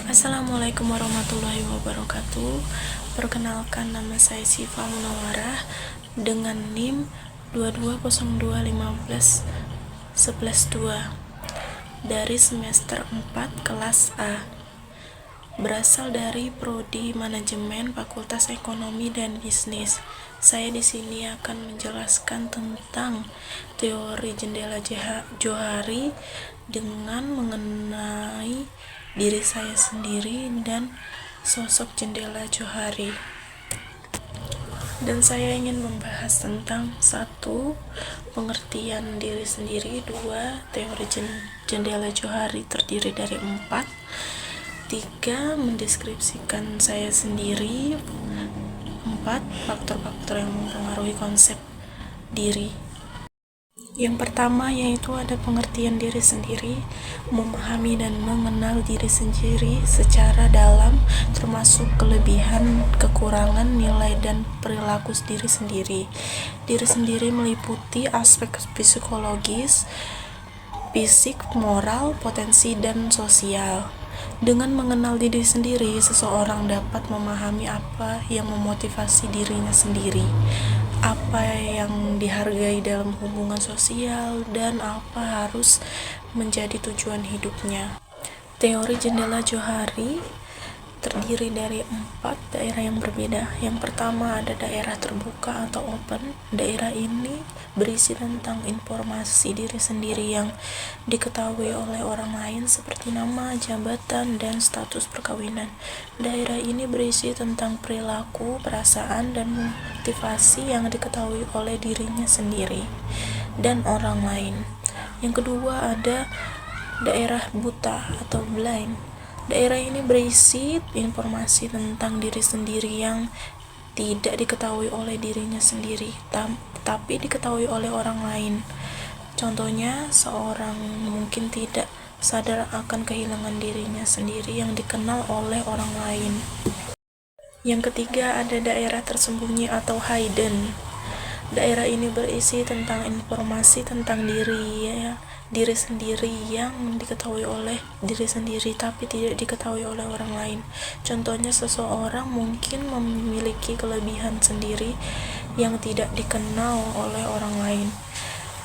Assalamualaikum warahmatullahi wabarakatuh. Perkenalkan, nama saya Syifa Munawarah dengan NIM 220215112 dari semester 4 kelas A. Berasal dari Prodi Manajemen Fakultas Ekonomi dan Bisnis. Saya di sini akan menjelaskan tentang teori jendela Johari dengan mengenai diri saya sendiri dan sosok jendela Johari. Dan saya ingin membahas tentang 1. Pengertian diri sendiri. 2. Teori jendela Johari terdiri dari 4. 3. Mendeskripsikan saya sendiri. 4. Faktor-faktor yang mempengaruhi konsep diri. Yang pertama yaitu ada pengertian diri sendiri, memahami dan mengenal diri sendiri secara dalam, termasuk kelebihan, kekurangan, nilai, dan perilaku diri sendiri. Diri sendiri meliputi aspek psikologis, fisik, moral, potensi, dan sosial. Dengan mengenal diri sendiri, seseorang dapat memahami apa yang memotivasi dirinya sendiri, apa yang dihargai dalam hubungan sosial, dan apa harus menjadi tujuan hidupnya. Teori jendela Johari terdiri dari 4 daerah yang berbeda. Yang pertama ada daerah terbuka atau open. Daerah ini berisi tentang informasi diri sendiri yang diketahui oleh orang lain seperti nama, jabatan, dan status perkawinan. Daerah ini berisi tentang perilaku, perasaan, dan motivasi yang diketahui oleh dirinya sendiri dan orang lain. Yang kedua ada daerah buta atau blind. Daerah ini berisi informasi tentang diri sendiri yang tidak diketahui oleh dirinya sendiri, tapi diketahui oleh orang lain. Contohnya, seorang mungkin tidak sadar akan kehilangan dirinya sendiri yang dikenal oleh orang lain. Yang ketiga ada daerah tersembunyi atau hidden. Daerah ini berisi tentang informasi tentang diri sendiri yang diketahui oleh diri sendiri tapi tidak diketahui oleh orang lain. Contohnya, seseorang mungkin memiliki kelebihan sendiri yang tidak dikenal oleh orang lain.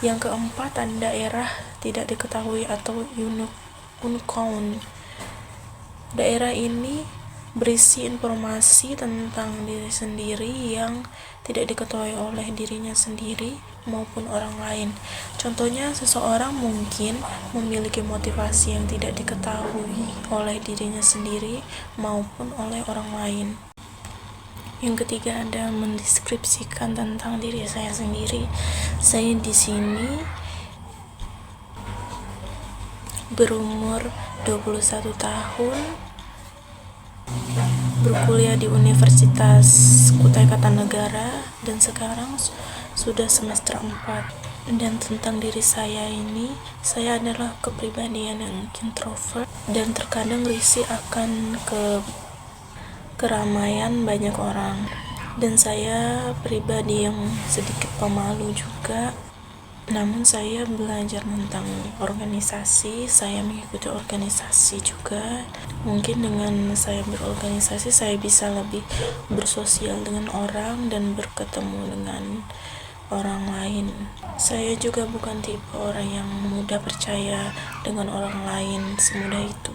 Yang keempat ada daerah tidak diketahui atau unknown. Daerah ini berisi informasi tentang diri sendiri yang tidak diketahui oleh dirinya sendiri maupun orang lain. Contohnya, seseorang mungkin memiliki motivasi yang tidak diketahui oleh dirinya sendiri maupun oleh orang lain. Yang ketiga ada mendeskripsikan tentang diri saya sendiri. Saya di sini berumur 21 tahun, berkuliah di Universitas Kutai Kartanegara, dan sekarang sudah semester 4. Dan tentang diri saya ini, saya adalah kepribadian yang introvert dan terkadang risih akan keramaian banyak orang. Dan saya pribadi yang sedikit pemalu juga. Namun saya belajar tentang organisasi, saya mengikuti organisasi juga. Mungkin dengan saya berorganisasi, saya bisa lebih bersosial dengan orang dan berketemu dengan orang lain. Saya juga bukan tipe orang yang mudah percaya dengan orang lain semudah itu.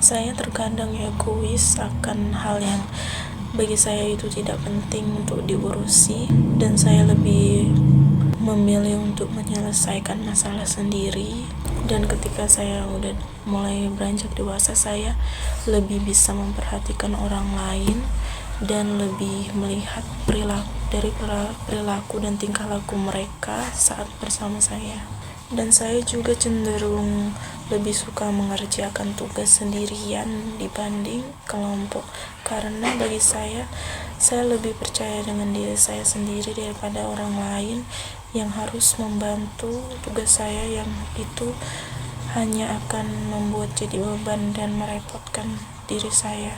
Saya terkadang egois akan hal yang bagi saya itu tidak penting untuk diurusi, dan saya lebih memilih untuk menyelesaikan masalah sendiri. Dan ketika saya udah mulai beranjak dewasa, saya lebih bisa memperhatikan orang lain dan lebih melihat perilaku dan tingkah laku mereka saat bersama saya. Dan saya juga cenderung lebih suka mengerjakan tugas sendirian dibanding kelompok, karena bagi saya lebih percaya dengan diri saya sendiri daripada orang lain yang harus membantu tugas saya yang itu hanya akan membuat jadi beban dan merepotkan diri saya.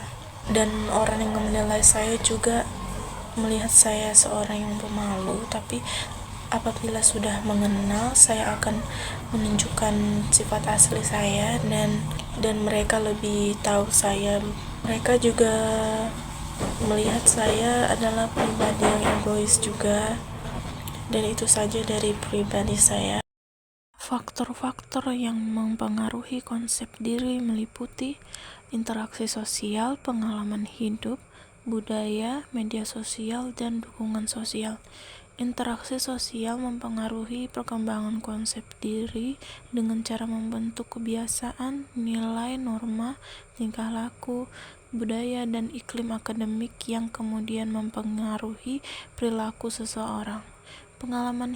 Dan orang yang menilai saya juga melihat saya seorang yang pemalu, tapi apabila sudah mengenal, saya akan menunjukkan sifat asli saya, dan mereka lebih tahu saya. Mereka juga melihat saya adalah pribadi yang egois juga, dan itu saja dari pribadi saya. Faktor-faktor yang mempengaruhi konsep diri meliputi interaksi sosial, pengalaman hidup, budaya, media sosial, dan dukungan sosial. Interaksi sosial mempengaruhi perkembangan konsep diri dengan cara membentuk kebiasaan, nilai, norma, tingkah laku, budaya, dan iklim akademik yang kemudian mempengaruhi perilaku seseorang. Pengalaman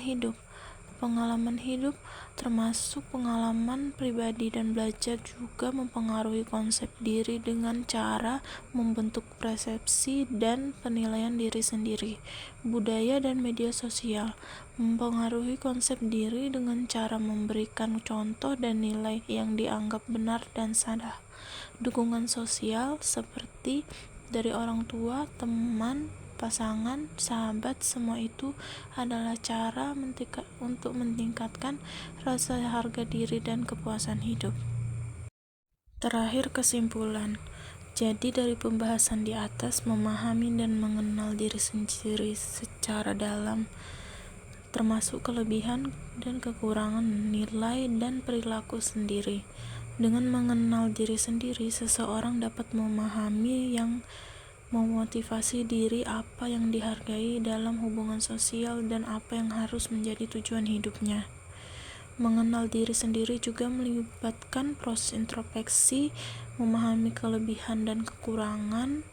hidup termasuk pengalaman pribadi dan belajar juga mempengaruhi konsep diri dengan cara membentuk persepsi dan penilaian diri sendiri. Budaya dan media sosial mempengaruhi konsep diri dengan cara memberikan contoh dan nilai yang dianggap benar dan sadar. Dukungan sosial seperti dari orang tua, teman, pasangan, sahabat, semua itu adalah cara untuk meningkatkan rasa harga diri dan kepuasan hidup. Terakhir, kesimpulan. Jadi dari pembahasan di atas, memahami dan mengenal diri sendiri secara dalam, termasuk kelebihan dan kekurangan, nilai dan perilaku sendiri. Dengan mengenal diri sendiri, seseorang dapat memahami yang memotivasi diri, apa yang dihargai dalam hubungan sosial, dan apa yang harus menjadi tujuan hidupnya. Mengenal diri sendiri juga melibatkan proses introspeksi, memahami kelebihan dan kekurangan,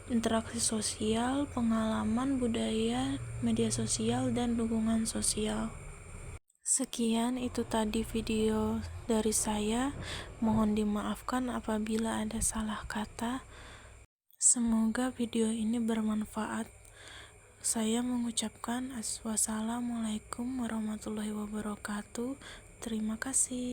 interaksi sosial, pengalaman, budaya, media sosial, dan dukungan sosial. Sekian itu tadi video dari saya. Mohon dimaafkan apabila ada salah kata. Semoga video ini bermanfaat. Saya mengucapkan wassalamualaikum warahmatullahi wabarakatuh. Terima kasih.